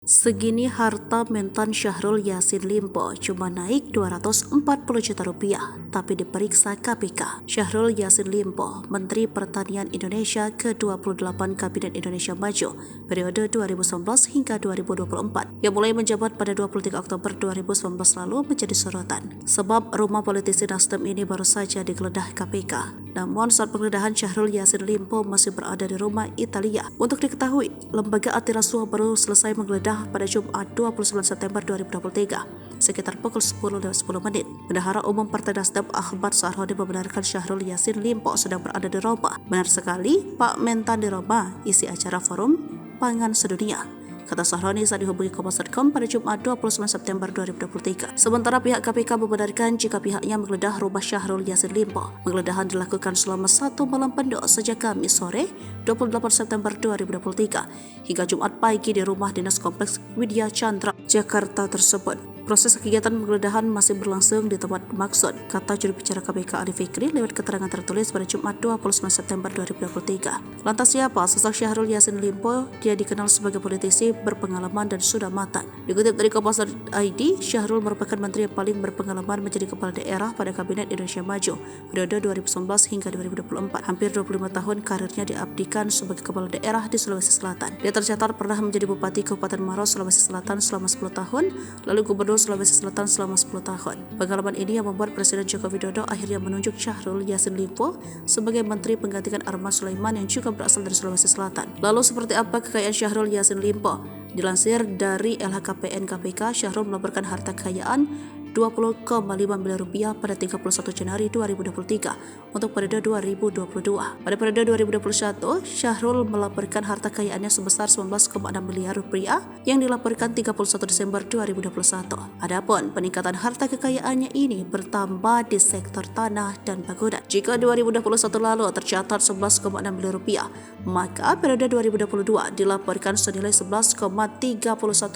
Segini harta mentan Syahrul Yassin Limpo cuma naik 240 juta rupiah, tapi diperiksa KPK. Syahrul Yassin Limpo, Menteri Pertanian Indonesia ke-28 Kabinet Indonesia Maju, periode 2019 hingga 2024, yang mulai menjabat pada 23 Oktober 2019 lalu menjadi sorotan. Sebab rumah politisi Nasdem ini baru saja digeledah KPK. Namun saat penggeledahan, Syahrul Yassin Limpo masih berada di rumah Italia. Untuk diketahui, lembaga antirasuah baru selesai menggeledah pada Jumat 29 September 2023 sekitar pukul 10.10 menit. Bendahara Umum Partai Nasdem Ahmad Sarhodi membenarkan Syahrul Yassin Limpo sedang berada di Roma. Benar sekali, Pak Mentan di Roma, isi acara Forum Pangan Sedunia, kata Sarhodi saat dihubungi Kompas.com pada Jumat 29 September 2023. Sementara pihak KPK membenarkan jika pihaknya menggeledah rumah Syahrul Yassin Limpo. Penggeledahan dilakukan selama 1 malam penuh sejak Kamis sore 28 September 2023 hingga Jumat pagi di rumah dinas Kompleks Widya Chandra, Jakarta tersebut. Proses kegiatan penggeledahan masih berlangsung di tempat maksud, kata juru bicara KPK Ali Fikri lewat keterangan tertulis pada Jumat 29 September 2023. Lantas siapa sosok Syahrul Yassin Limpo? Dia dikenal sebagai politisi berpengalaman dan sudah matang. Dikutip dari Kompas.id, Syahrul merupakan menteri yang paling berpengalaman menjadi kepala daerah pada Kabinet Indonesia Maju periode 2019 hingga 2024. Hampir 25 tahun karirnya diabdikan sebagai kepala daerah di Sulawesi Selatan. Dia tercatat pernah menjadi Bupati Kabupaten Maros, Sulawesi Selatan selama 10 tahun, lalu Gubernur Sulawesi Selatan selama 10 tahun. Pengalaman ini yang membuat Presiden Joko Widodo akhirnya menunjuk Syahrul Yassin Limpo sebagai menteri penggantikan Arman Sulaiman yang juga berasal dari Sulawesi Selatan. Lalu seperti apa kekayaan Syahrul Yassin Limpo? Dilansir dari LHKPN KPK, Syahrul melaporkan harta kekayaan 20,5 miliar rupiah pada 31 Januari 2023 untuk periode 2022. Pada periode 2021, Syahrul melaporkan harta kekayaannya sebesar 19,6 miliar rupiah yang dilaporkan 31 Desember 2021. Adapun peningkatan harta kekayaannya ini bertambah di sektor tanah dan bangunan. Jika 2021 lalu tercatat 11,6 miliar rupiah, maka periode 2022 dilaporkan senilai 11,31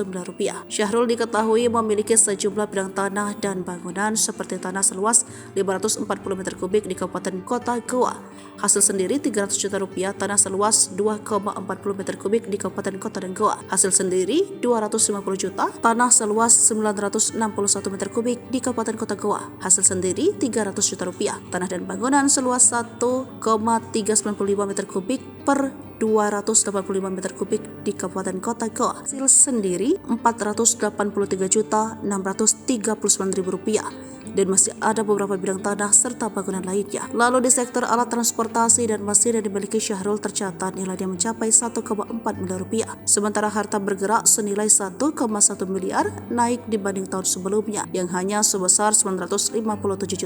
miliar rupiah. Syahrul diketahui memiliki sejumlah bidang tanah dan bangunan seperti tanah seluas 540 meter kubik di Kabupaten Kota Goa. Hasil sendiri 300 juta rupiah, tanah seluas 2,40 meter kubik di Kabupaten Kota dan Goa. Hasil sendiri 250 juta, tanah seluas 961 meter kubik di Kabupaten Kota Goa. Hasil sendiri 300 juta rupiah, tanah dan bangunan seluas 1,395 meter kubik per 285 meter kubik di Kabupaten Kota Goa. Hasil sendiri 483.639.000 rupiah. Dan masih ada beberapa bidang tanah serta bangunan lainnya. Lalu di sektor alat transportasi dan mesin yang dimiliki Syahrul tercatat nilainya mencapai 1,4 miliar rupiah. Sementara harta bergerak senilai 1,1 miliar naik dibanding tahun sebelumnya yang hanya sebesar 957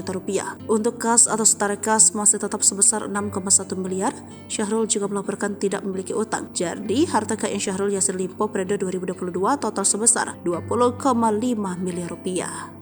juta rupiah. Untuk kas atau setara kas masih tetap sebesar 6,1 miliar. Syahrul juga melaporkan tidak memiliki utang. Jadi harta kekayaan Syahrul Yassin Limpo periode 2022 total sebesar 20,5 miliar rupiah.